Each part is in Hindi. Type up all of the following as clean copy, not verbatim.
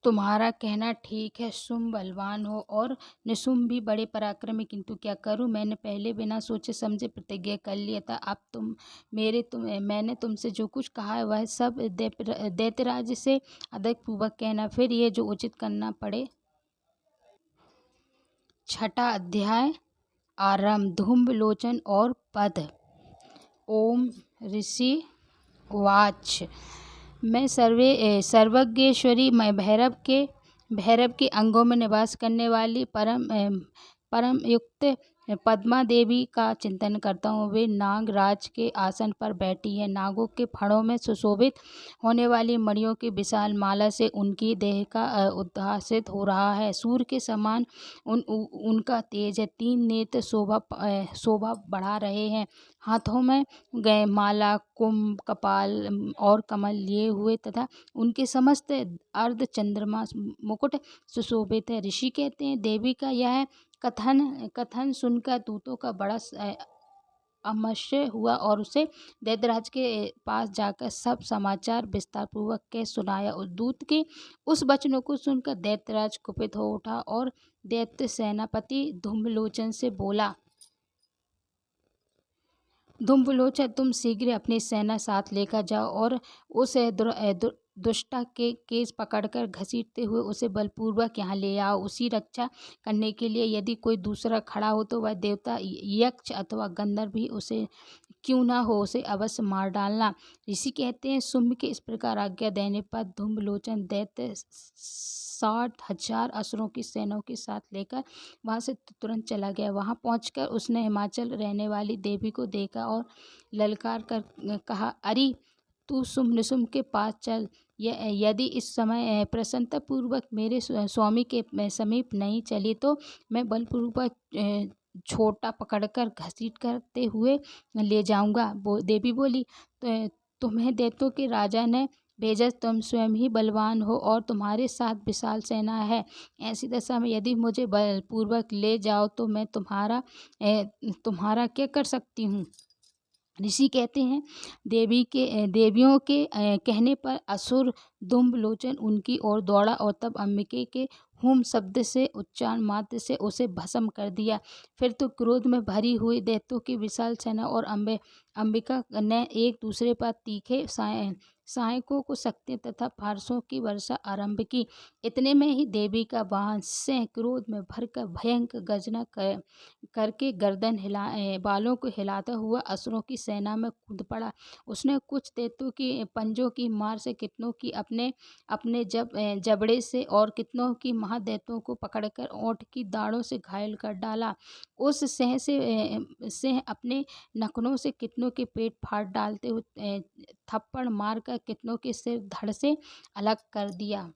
तुम्हारा कहना ठीक है। शुंभ बलवान हो और निशुंभ भी बड़े पराक्रमी, किंतु क्या करूं, मैंने पहले बिना सोचे समझे प्रतिज्ञा कर लिया था। अब मैंने तुमसे जो कुछ कहा है वह सब दैत्यराज से अधिक पूर्वक कहना, फिर ये जो उचित करना पड़े। छठा अध्याय आरंभ। धूम्र लोचन और पद। ओम ऋषि उवाच। मैं सर्वज्ञेश्वरी, मैं भैरव के अंगों में निवास करने वाली परम युक्त पद्मा देवी का चिंतन करता हूँ। वे नागराज के आसन पर बैठी है। नागों के फणों में सुशोभित होने वाली मणियों की विशाल माला से उनकी देह का उद्भासित हो रहा है। सूर्य के समान उनका तेज है। तीन नेत्र शोभा बढ़ा रहे हैं। हाथों में गए माला, कुंभ, कपाल और कमल लिए हुए तथा उनके समस्त अर्ध चंद्रमा मुकुट सुशोभित है। ऋषि कहते हैं, देवी का यह कथन सुनकर दूतों का बड़ा आश्चर्य हुआ और उसे दैत्यराज के पास जाकर सब समाचार विस्तार पूर्वक कह सुनाया। उस दूत के उस वचनों को सुनकर दैत्यराज कुपित हो उठा और दैत्य सेनापति धूम्रलोचन से बोला, धूम्रलोचन, तुम शीघ्र अपनी सेना साथ लेकर जाओ और उस दुष्टा के केस पकड़कर घसीटते हुए उसे बलपूर्वक यहाँ ले आओ। उसी रक्षा करने के लिए यदि कोई दूसरा खड़ा हो तो वह देवता, यक्ष अथवा गंधर्व भी उसे क्यों ना हो, उसे अवश्य मार डालना। ऋषि कहते हैं, शुंभ के इस प्रकार आज्ञा देने पर धूम्रलोचन दैत्य 60,000 असुरों की सेनाओं के साथ लेकर वहां से तुरंत चला गया। वहां पहुंचकर उसने हिमाचल रहने वाली देवी को देखा और ललकार कर कहा, अरे तू निशुंभ के पास चल। यदि इस समय प्रसन्नता पूर्वक मेरे स्वामी के समीप नहीं चली तो मैं बलपूर्वक छोटा पकड़कर घसीट करते हुए ले जाऊंगा। देवी बोली, तो तुम्हें दैत्यों के राजा ने भेजा, तुम स्वयं ही बलवान हो और तुम्हारे साथ विशाल सेना है। ऐसी दशा में यदि मुझे बलपूर्वक ले जाओ तो मैं तुम्हारा क्या कर सकती हूँ। ऋषि कहते हैं, देवियों के कहने पर असुर धूम्रलोचन उनकी ओर दौड़ा और तब अंबिके के हुम शब्द से उच्चारण मात्र से उसे भस्म कर दिया। फिर तो क्रोध में भरी हुई दैत्यों की विशाल सेना और अंबिका ने एक दूसरे पर तीखे सहायकों को शक्ति तथा फारसों की वर्षा आरंभ की। इतने में ही देवी का वाहन सिंह क्रोध में भरकर भयंकर गर्जना करके गर्दन बालों को हिलाता हुआ असुरों की सेना में कूद पड़ा। उसने कुछ दैत्यों की पंजों की मार से कितनों की अपने जबड़े से और कितनों की महादैत्यों को पकड़कर ओंठ की दाढ़ों से घायल कर डाला। उस सिंह अपने नखनों से कितनों के पेट फाड़ डालते हुए थप्पड़ मारकर कितनों के सिर धड़ से अलग कर दिया।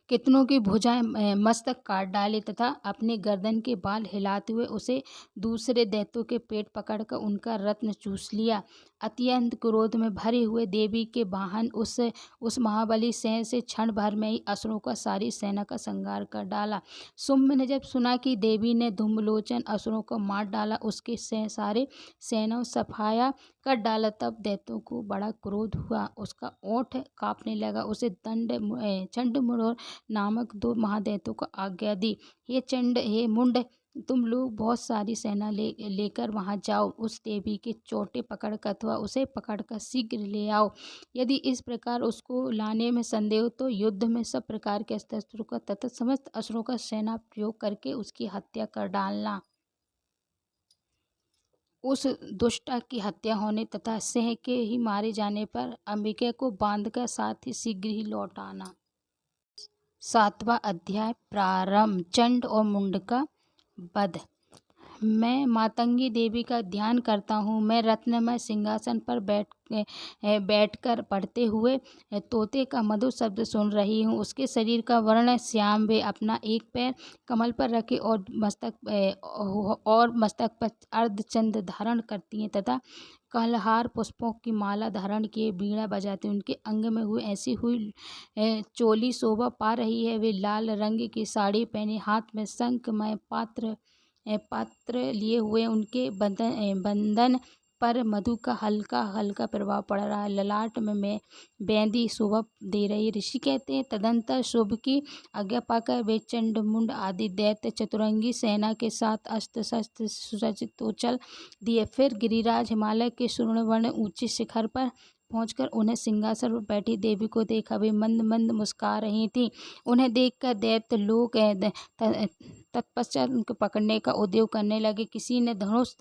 कितनों की भुजाएं मस्तक काट डाले तथा अपने गर्दन के बाल हिलाते हुए उसे दूसरे दैत्यों के पेट पकड़कर उनका रत्न चूस लिया। अत्यंत क्रोध में भरे हुए देवी के वाहन उस महाबली सिंह से क्षण भर में ही असुरों का सारी सेना का संहार कर डाला। शुंभ ने जब सुना कि देवी ने धूम्रलोचन असुरों को मार डाला, उसके सारे सेनाओं सफाया कर डाला, तब दैत्यों को बड़ा क्रोध हुआ। उसका ओंठ कांपने लगा। उसे चंड नामक 2 महादैत्यों को आज्ञा दी, हे मुंड, तुम लोग बहुत सारी सेना लेकर वहां जाओ। उस देवी के चोटे पकड़कर अथवा उसे पकड़कर शीघ्र ले आओ। यदि इस प्रकार उसको लाने में संदेह हो तो युद्ध में सब प्रकार के अस्त्रों का तथा समस्त असुरों का सेना प्रयोग करके उसकी हत्या कर डालना। उस दुष्टा की हत्या होने तथा सिंह के ही मारे जाने पर अंबिका को बांधकर साथ ही शीघ्र ही लौट आना। 7वां अध्याय प्रारंभ। चंड और मुंड का वध। मैं मातंगी देवी का ध्यान करता हूँ। मैं रत्नमय सिंहासन पर बैठकर पढ़ते हुए तोते का मधुर शब्द सुन रही हूँ। उसके शरीर का वर्ण श्याम। वे अपना एक पैर कमल पर रखे और मस्तक पर अर्धचंद्र धारण करती हैं तथा कलहार पुष्पों की माला धारण किए बीड़ा बजाते। उनके अंग में ऐसी हुई चोली शोभा पा रही है। वे लाल रंग की साड़ी पहने, हाथ में शंखमय पात्र लिए हुए, उनके बंधन पर मधु का हल्का हल्का प्रभाव पड़ रहा है। ललाट में बेंदी शोभा दे रही है। ऋषि कहते हैं, तदंतर शुभ की आज्ञा पाकर वे चंडमुंड आदि दैत्य चतुरंगी सेना के साथ अस्त्र शस्त्र सुसज्जित तो चल दिए। फिर गिरिराज हिमालय के सुवर्णवर्ण ऊंचे शिखर पर पहुंचकर उन्हें सिंहासन पर बैठी देवी को देखा। वे मंद मंद मुस्कुरा रही थीं। उन्हें देखकर दैत्य लोग तत्पश्चात उनको पकड़ने का उद्योग करने लगे। किसी ने धनुष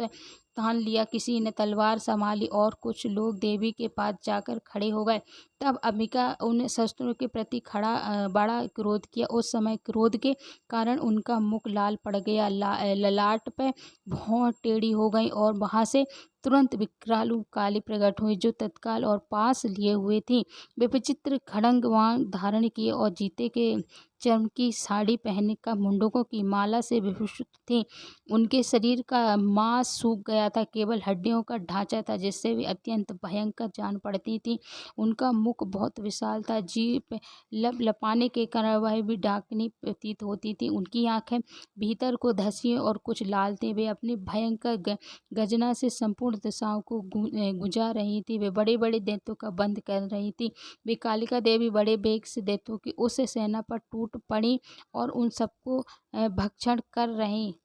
तान लिया, किसी ने तलवार संभाली और कुछ लोग देवी के पास जाकर खड़े हो गए। तब अंबिका उन शस्त्रों के प्रति बड़ा क्रोध किया। उस समय क्रोध के कारण उनका मुख लाल पड़ गया, ललाट पे भौं टेढ़ी हो गई और वहां से तुरंत विकराल काली प्रकट हुई, जो तत्काल और पास लिए हुए थी। वे विचित्र खड़ंग वाण धारण किए और जीते के चर्म की साड़ी पहनकर मुंडकों की माला से विभूषित थी। उनके शरीर का मांस सूख गया था, केवल हड्डियों का ढांचा था, जिससे वे अत्यंत भयंकर जान पड़ती थी। उनका मुख बहुत विशाल था, जीभ लपाने के कारण वह भी डाकनी प्रतीत होती थी। उनकी आंखें भीतर को धंसी और कुछ लाल थी। वे अपनी भयंकर गर्जना से संपूर्ण दिशाओं को गुंजा रही थी। वे बड़े बड़े दैत्यों का बंद कर रही थी। वे कालिका देवी बड़े वेग से दैत्यों की उस सेना पर टूट पड़ी और उन सबको भक्षण कर रही।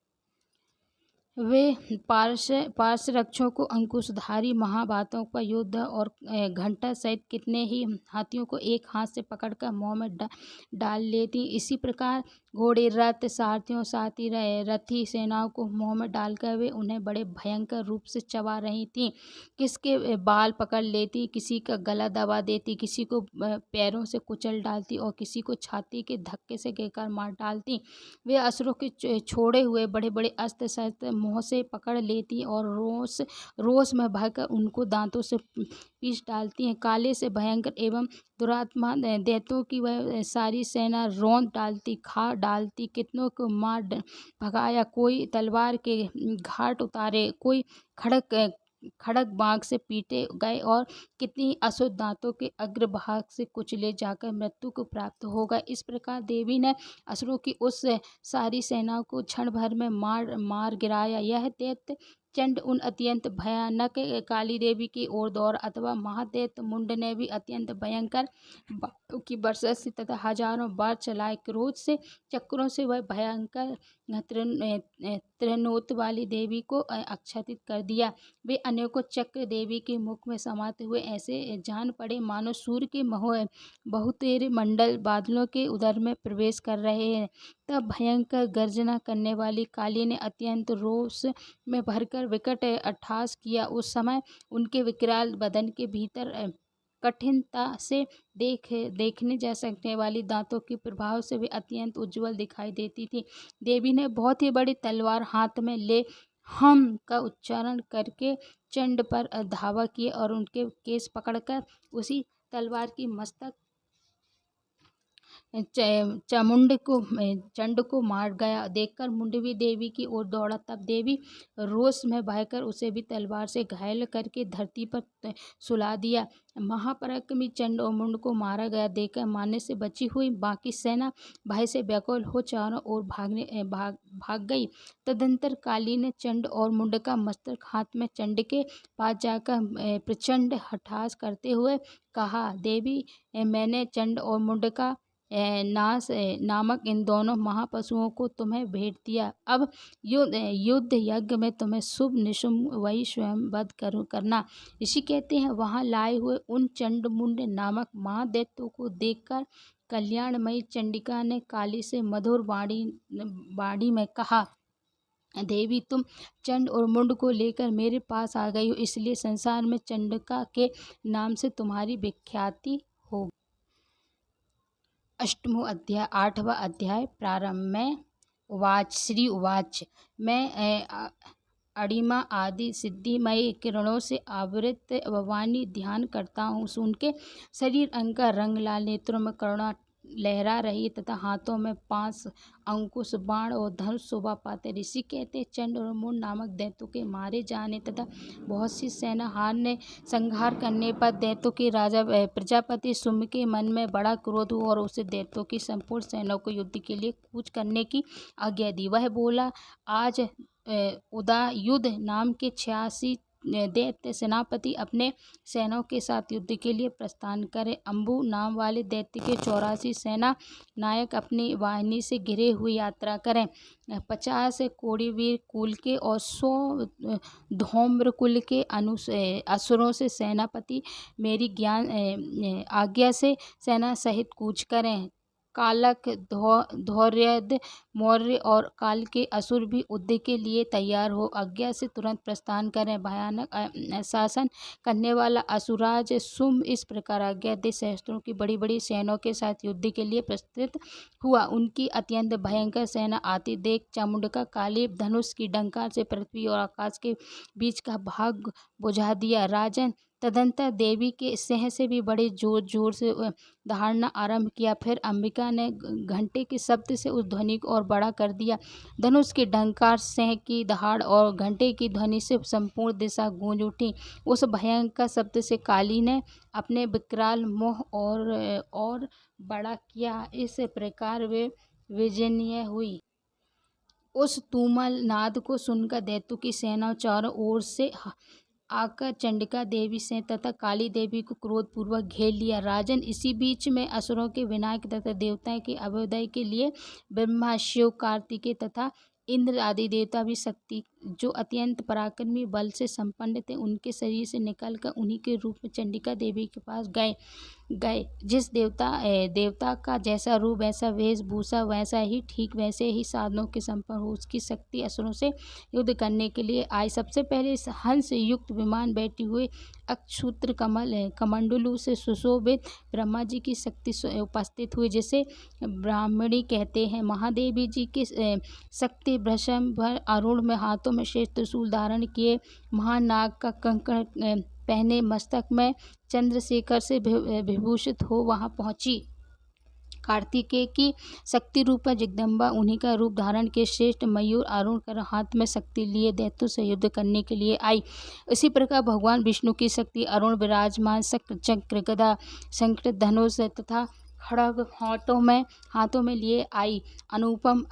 वे पार्श्व रक्षों को अंकुशधारी महाभारतों का योद्धा और घंटा सहित कितने ही हाथियों को एक हाथ से पकड़कर मुंह में डाल लेती। इसी प्रकार घोड़े, रथ, सारथियों, साथी रथी सेनाओं को मुंह में डालकर वे उन्हें बड़े भयंकर रूप से चबा रही थीं। किसके बाल पकड़ लेती, किसी का गला दबा देती, किसी को पैरों से कुचल डालती और किसी को छाती के धक्के से गिरकर मार डालती। वे असुरों के छोड़े हुए बड़े बड़े अस्त्र शस्त्र मुँह से पकड़ लेती और रोष में भरकर उनको दांतों से पीस डालती हैं। काले से भयंकर एवं दुरात्मा दैत्यों की वह सारी सेना रौंद डालती, खा डालती। कितनों को मार भगाया, कोई तलवार के घाट उतारे, कोई खड़क बाँग से पीटे गए और कितनी अशुद्ध दांतों के अग्रभाग से कुचले जाकर मृत्यु को प्राप्त हो गए। इस प्रकार देवी ने असुरों की उस सारी सेनाओं को क्षण भर में मार गिराया। यह दैत्य चंड उन अत्यंत भयानक काली देवी की ओर दौड़, अथवा महादैत्य मुंड ने भी अत्यंत भयंकर बाणों की वर्षा से तथा हजारों बार चलाए क्रोध से चक्रों से वह भयंकर त्रिनोत वाली देवी को आच्छादित कर दिया। वे अनेकों चक्र देवी के मुख में समाते हुए ऐसे जान पड़े मानो सूर्य के बहुतेरे मंडल बादलों के उदर में प्रवेश कर रहे हैं। तब भयंकर गर्जना करने वाली काली ने अत्यंत रोष में भरकर विकट अट्टहास किया। उस समय उनके विकराल बदन के भीतर कठिनता से देखने जा सकने वाली दांतों के प्रभाव से वे अत्यंत उज्ज्वल दिखाई देती थी। देवी ने बहुत ही बड़ी तलवार हाथ में ले हम का उच्चारण करके चंड पर धावा किया और उनके केस पकड़कर उसी तलवार की मस्तक चंड को मार गया। देखकर मुंड भी देवी की ओर दौड़ा। तब देवी रोष में बहकर उसे भी तलवार से घायल करके धरती पर सुला दिया। महापराक्रमी चंड और मुंड को मारा गया देखकर मारने से बची हुई बाकी सेना भय से व्याकुल हो चारों ओर भाग गई। तदंतर काली ने चंड और मुंड का मस्तक हाथ में चंड के पास जाकर प्रचंड हठास करते हुए कहा, देवी, मैंने चंड और मुंड का नास नामक इन दोनों महापशुओं को तुम्हें भेंट दिया। अब युद्ध यज्ञ में तुम्हें शुभ निशुम्भ वही स्वयं वध करना। ऋषि कहते हैं, वहां लाए हुए उन चंडमुंड नामक महादैत्यों को देखकर कल्याणमयी चंडिका ने काली से मधुर वाणी में कहा, देवी, तुम चंड और मुंड को लेकर मेरे पास आ गई हो, इसलिए संसार में चंडिका के नाम से तुम्हारी विख्याति हो। अष्टमो अध्याय 8वां अध्याय प्रारंभ में उवाच श्री उवाच मैं अणिमा आदि सिद्धिमय किरणों से आवृत भवानी ध्यान करता हूँ। उनके शरीर अंग का रंग लाल, नेत्रों में करुणा लहरा रही तथा हाथों में 5 अंकुश बाण और धनुष शोभा पाते। ऋषि कहते, चंड और मुंड नामक दैत्यों के मारे जाने तथा बहुत सी सेना हार ने संहार करने पर दैत्यों के राजा प्रजापति शुंभ के मन में बड़ा क्रोध हुआ और उसे दैत्यों की संपूर्ण सेना को युद्ध के लिए कूच करने की आज्ञा दी। वह बोला, आज उदायुध नाम के 86 दैत्य सेनापति अपने सेनाओं के साथ युद्ध के लिए प्रस्थान करें। अम्बु नाम वाले दैत्य के 84 सेना नायक अपनी वाहिनी से घिरे हुए यात्रा करें। 50 कोड़ीवीर कुल के और 100 धौम्र कुल के असुरों से सेनापति मेरी आज्ञा से सेना सहित कूच करें। कालक, धौर्यद, मौर्य और काल के असुर भी युद्ध के लिए तैयार हो आज्ञा से तुरंत प्रस्थान करें। भयानक शासन करने वाला असुराज शुंभ इस प्रकार आज्ञा दे सहस्त्रों की बड़ी बड़ी सेनाओं के साथ युद्ध के लिए प्रस्तुत हुआ। उनकी अत्यंत भयंकर सेना आती देख चामुंडका काली धनुष की डंकार से पृथ्वी और आकाश के बीच का भाग बुझा दिया। राजन तदंतर देवी के सिंह से भी बड़े जोर जोर से दहाड़ना आरंभ किया। फिर अंबिका ने घंटे के शब्द से उस ध्वनि को और बड़ा कर दिया। धनुष की डंकार, सिंह की दहाड़ और घंटे की ध्वनि से संपूर्ण दिशा गूंज उठी। उस भयंकर शब्द से काली ने अपने विकराल मुँह और बड़ा किया। इस प्रकार वे विजयी हुई। उस तूमल नाद को सुनकर दैत्यों की सेना चारों ओर से आकर चंडिका देवी से तथा काली देवी को क्रोधपूर्वक घेर लिया। राजन, इसी बीच में असुरों के विनाश तथा देवताओं के अभ्युदय के लिए ब्रह्मा, शिव, कार्तिकेय तथा इंद्र आदि देवता भी शक्ति जो अत्यंत पराक्रमी बल से संपन्न थे उनके शरीर से निकलकर उन्हीं के रूप में चंडिका देवी के पास गए। जिस देवता का जैसा रूप, वैसा वेशभूषा, वैसा ही ठीक वैसे ही साधनों के संपन्न हो उसकी शक्ति असुरों से युद्ध करने के लिए आई। सबसे पहले इस हंस युक्त विमान बैठे हुए अक्षुत्र कमंडलू से सुशोभित ब्रह्मा जी की शक्ति उपस्थित हुई, जिसे ब्राह्मणी कहते हैं। महादेवी जी की शक्ति भ्रशम भर अरुण में हाथों में शेष त्रिशूल धारण किए, महानाग का कंकण पहने, मस्तक में चंद्रशेखर से विभूषित हो वहां पहुंची। कार्तिकेय की शक्ति रूपा जगदम्बा उन्हीं का रूप धारण के श्रेष्ठ मयूर आरूढ़ कर हाथ में शक्ति लिए दैत्यों से युद्ध करने के लिए आई। इसी प्रकार भगवान विष्णु की शक्ति अरुण विराजमान शक्र, चक्र, गदा, शंख, धनुष तथा खड्ग हाथों में लिए आई। अनुपम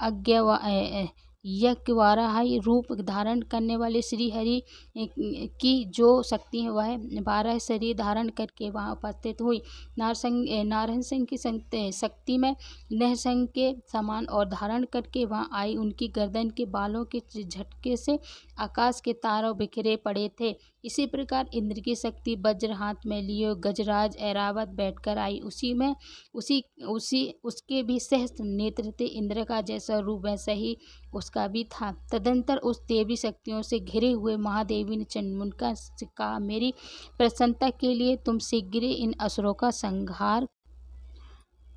यज्ञवाराही रूप धारण करने वाले श्री हरि की जो शक्ति है वह 12 शरीर धारण करके वहाँ उपस्थित हुई। नारसिंह की शक्ति में नरसिंह के समान और धारण करके वहाँ आई। उनकी गर्दन के बालों के झटके से आकाश के तारों बिखरे पड़े थे। इसी प्रकार इंद्र की शक्ति वज्र हाथ में लिए गजराज ऐरावत बैठकर आई। उसके भी सहस्त्र नेत्र थे। इंद्र का जैसा रूप वैसा ही उसका भी था। तदंतर उस देवी शक्तियों से घिरे हुए महादेवी ने चंडमुंडा से कहा, मेरी प्रसन्नता के लिए तुम शीघ्र इन असुरों का संहार।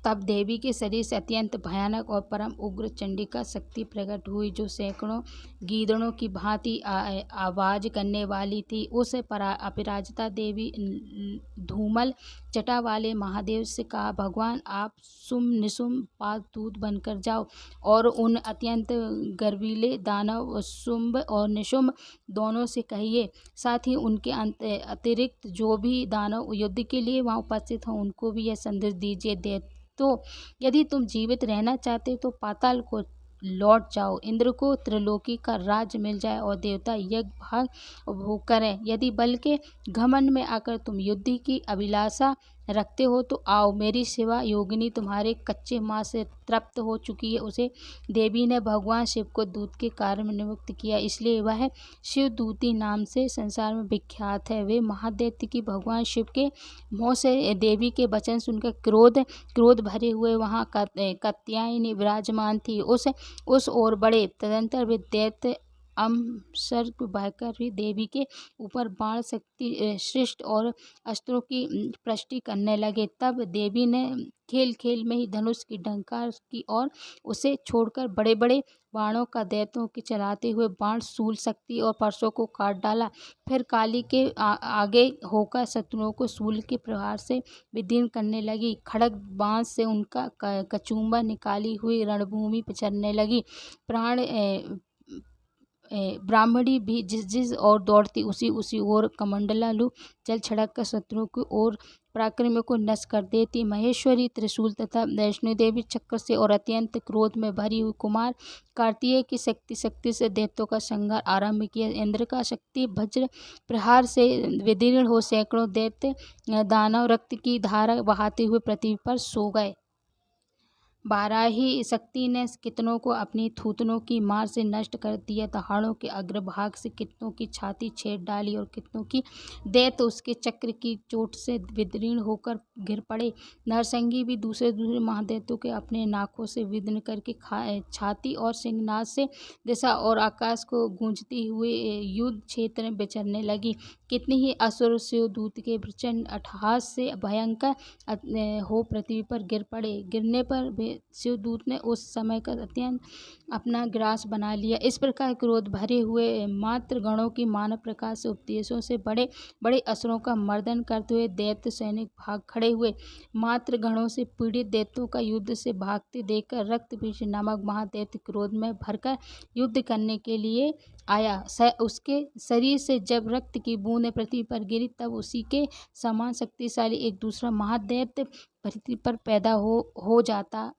तब देवी के शरीर से अत्यंत भयानक और परम उग्र चंडिका शक्ति प्रकट हुई, जो सैकड़ों गीदड़ों की भांति आवाज करने वाली थी। उस अपराजिता देवी धूमल जटा वाले महादेव से कहा, भगवान आप निशुंभ पादूत बनकर जाओ और उन अत्यंत गर्वीले दानव शुंभ और निशुंभ दोनों से कहिए, साथ ही उनके अतिरिक्त जो भी दानव युद्ध के लिए वहाँ उपस्थित हों उनको भी यह संदेश दीजिए। तो यदि तुम जीवित रहना चाहते तो पाताल को लौट जाओ, इंद्र को त्रिलोकी का राज्य मिल जाए और देवता यज्ञ भाग भोग करें। यदि बल के घमंड में आकर तुम युद्ध की अभिलाषा रखते हो तो आओ, मेरी सेवा योगिनी तुम्हारे कच्चे मांस से तृप्त हो चुकी है। उसे देवी ने भगवान शिव को दूत के कार्य में नियुक्त किया, इसलिए वह शिवदूती नाम से संसार में विख्यात है। वे महादैत्य की भगवान शिव के मुँह से देवी के वचन सुनकर क्रोध भरे हुए वहाँ कात्यायनी विराजमान थी, उस ओर बढ़े। तदंतर वे दैत्य सर्ग बहकर भी देवी के ऊपर बाण शक्ति सृष्ट और अस्त्रों की पृष्टि करने लगे। तब देवी ने खेल खेल में ही धनुष की डंकार की और उसे छोड़कर बड़े बड़े बाणों का दैत्यों के चलाते हुए बाण शूल शक्ति और परसों को काट डाला। फिर काली के आगे होकर शत्रुओं को शूल के प्रहार से विदीर्ण करने लगी। खड्ग बाण से उनका कचूमर निकाली हुई रणभूमि पर चलने लगी। ब्राह्मणी भी जिस जिस ओर दौड़ती उसी उसी ओर कमंडलालु जल छिड़क कर शत्रुओं की ओर पराक्रमियों को नष्ट कर देती। महेश्वरी त्रिशूल तथा वैष्णो देवी चक्र से और अत्यंत क्रोध में भरी हुई कुमार कार्तिकेय की शक्ति से दैत्यों का संहार आरंभ किया। इंद्र का शक्ति वज्र प्रहार से विदीर्ण हो सैकड़ों दैत्य दानव रक्त की धारा बहाते हुए पृथ्वी पर सो गए। वाराही शक्ति ने कितनों को अपनी थूथनों की मार से नष्ट कर दिया। दहाड़ों के अग्रभाग से कितनों की छाती छेद डाली और कितनों की दैत्य उसके चक्र की चोट से विदीर्ण होकर गिर पड़े। नरसंगी भी दूसरे महादैत्यों के अपने नाकों से विदीर्ण करके छाती और सिंहनाद से दिशा और आकाश को गूंजती हुए युद्ध क्षेत्र में विचरने लगी। कितनी ही असुर शिवदूत के प्रचंड अट्टहास से भयंकर हो पृथ्वी पर गिर पड़े। गिरने पर शिवदूत ने उस समय का अत्यंत अपना ग्रास बना लिया। इस प्रकार क्रोध भरे हुए मात्र गणों की मानव प्रकाश से उपदेशों से बड़े बड़े असुरों का मर्दन करते हुए दैत्य सैनिक भाग खड़े हुए। मात्र गणों से पीड़ित दैत्यों का युद्ध से भागते देखकर रक्तबीज नामक महादैत्य क्रोध में भरकर युद्ध करने के लिए आया। उसके शरीर से जब रक्त की बूंदें पृथ्वी पर गिरी तब उसी के समान शक्तिशाली एक दूसरा महादैत्य पृथ्वी पर पैदा हो जाता।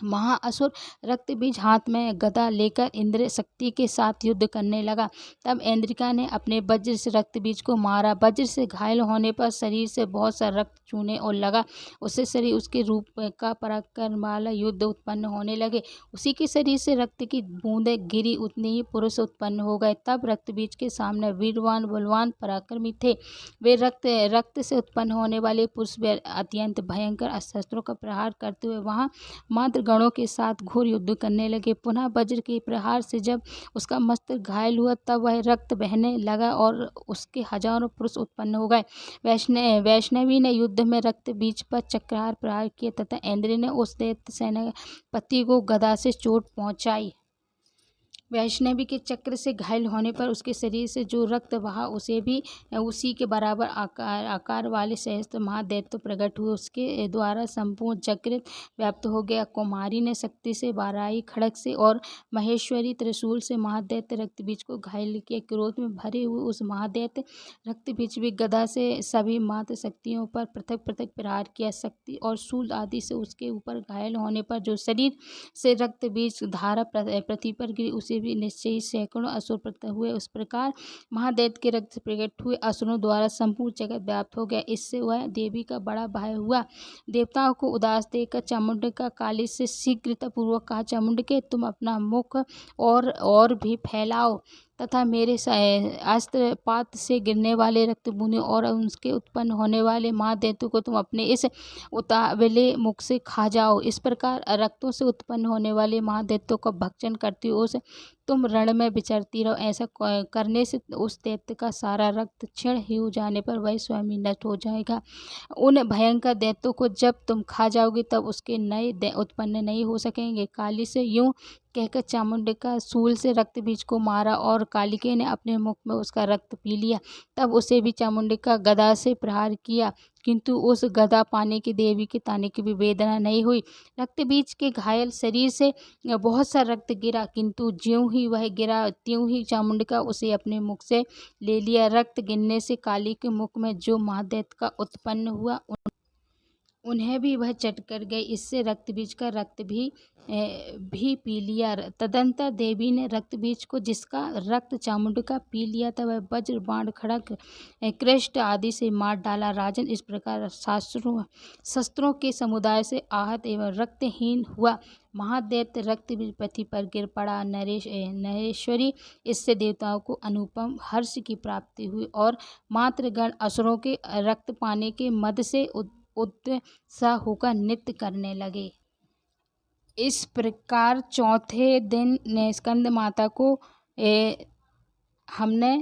महाअसुर रक्तबीज हाथ में गदा लेकर इंद्र शक्ति के साथ युद्ध करने लगा। तब इंद्रिका ने अपने वज्र से रक्तबीज को मारा। वज्र से घायल होने पर शरीर से बहुत सा रक्त चूने और लगा। उससे शरीर उसके रूप का पराक्रम वाला युद्ध उत्पन्न होने लगे। उसी के शरीर से रक्त की बूंदें गिरी उतने ही पुरुष उत्पन्न हो गए। तब रक्तबीज के सामने वीरवान बलवान पराक्रमी थे। वे रक्त से उत्पन्न होने वाले पुरुष अत्यंत भयंकर शस्त्रों का प्रहार करते हुए वहां मात्र गणों के साथ घोर युद्ध करने लगे। पुनः वज्र के प्रहार से जब उसका मस्तक घायल हुआ तब वह रक्त बहने लगा और उसके हजारों पुरुष उत्पन्न हो गए। वैष्णवी ने युद्ध में रक्त बीज पर चक्रहार प्रहार किया तथा इंद्र ने उस दैत्य सेनापति को गदा से चोट पहुंचाई। वैष्णवी के चक्र से घायल होने पर उसके शरीर से जो रक्त बहा उसे भी उसी के बराबर आकार वाले सहस्त्र महादैत्य प्रकट हुए। उसके द्वारा संपूर्ण चक्र व्याप्त हो गया। कुमारी ने शक्ति से वाराही खड़ग से और महेश्वरी त्रिशूल से महादैत्य रक्तबीज को घायल किया। क्रोध में भरे हुए उस महादैत्य रक्तबीज भी गदा से सभी मात्र शक्तियों पर पृथक पृथक प्रहार किया। शक्ति और शूल आदि से उसके ऊपर घायल होने पर जो शरीर से रक्तबीज धारा पृथ्वी पर गिरी उसे भी निश्चय ही सैकड़ों असुर प्रकट हुए। उस प्रकार महादैत्य के रक्त से प्रकट हुए असुरों द्वारा संपूर्ण जगत व्याप्त हो गया। इससे वह देवी का बड़ा भय हुआ। देवताओं को उदास देखकर चामुंडिका काली से शीघ्रतापूर्वक कहा, चामुंडिके तुम अपना मुख और भी फैलाओ तथा मेरे अस्त्रपात से गिरने वाले रक्त बूंदे और उनके उत्पन्न होने वाले महादैत्यों को तुम अपने इस उतावले मुख से खा जाओ। इस प्रकार रक्तों से उत्पन्न होने वाले महादैत्यों का भक्षण करती हो तुम रण में विचरती रहो। ऐसा करने से उस दैत्य का सारा रक्त क्षीण ही हो जाने पर वह स्वयं ही नष्ट हो जाएगा। उन भयंकर दैत्यों को जब तुम खा जाओगे तब उसके नए उत्पन्न नहीं हो सकेंगे। काली से यूं कहकर चामुंडिका शूल से रक्त बीज को मारा और कालिके ने अपने मुख में उसका रक्त पी लिया। तब उसे भी चामुंडिका गदा से प्रहार किया, किंतु उस गदा पाने की देवी के ताने की भी वेदना नहीं हुई। रक्त बीज के घायल शरीर से बहुत सा रक्त गिरा, किंतु ज्यों ही वह गिरा त्यों ही चामुंडिका उसे अपने मुख से ले लिया। रक्त गिरने से काली के मुख में जो महादैत्य का उत्पन्न हुआ उन्हें भी वह चट कर गई। इससे रक्तबीज का रक्त भी पी लिया। तदंतर देवी ने रक्तबीज को जिसका रक्त चामुंडिका पी लिया था वह वज्र बाण खड़ग कृष्ट आदि से मार डाला। राजन, इस प्रकार शस्त्रों के समुदाय से आहत एवं रक्तहीन हुआ महादैत्य रक्तबीज पृथ्वी पर गिर पड़ा। नरेश्वरी, इससे देवताओं को अनुपम हर्ष की प्राप्ति हुई और मात्रगण असुरों के रक्त पाने के मद से उत्साह होकर नृत्य करने लगे। इस प्रकार चौथे दिन स्कंद माता को हमने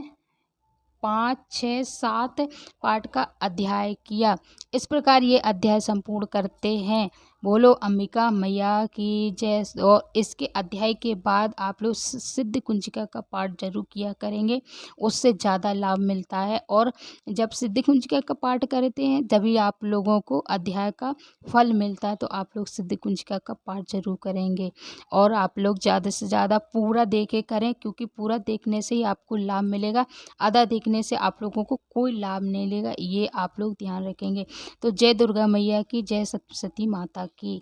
5, 6, 7 पाठ का अध्याय किया। इस प्रकार ये अध्याय संपूर्ण करते हैं। बोलो अंबिका मैया की जय। और इसके अध्याय के बाद आप लोग सिद्ध कुंजिका का पाठ जरूर किया करेंगे, उससे ज़्यादा लाभ मिलता है। और जब सिद्ध कुंजिका का पाठ करते हैं तभी आप लोगों को अध्याय का फल मिलता है। तो आप लोग सिद्ध कुंजिका का पाठ जरूर करेंगे और आप लोग ज़्यादा से ज़्यादा पूरा देखे करें, क्योंकि पूरा देखने से ही आपको लाभ मिलेगा। आधा देखने से आप लोगों को कोई लाभ नहीं मिलेगा, ये आप लोग ध्यान रखेंगे। तो जय दुर्गा मैया की जय, सरस्वती माता की।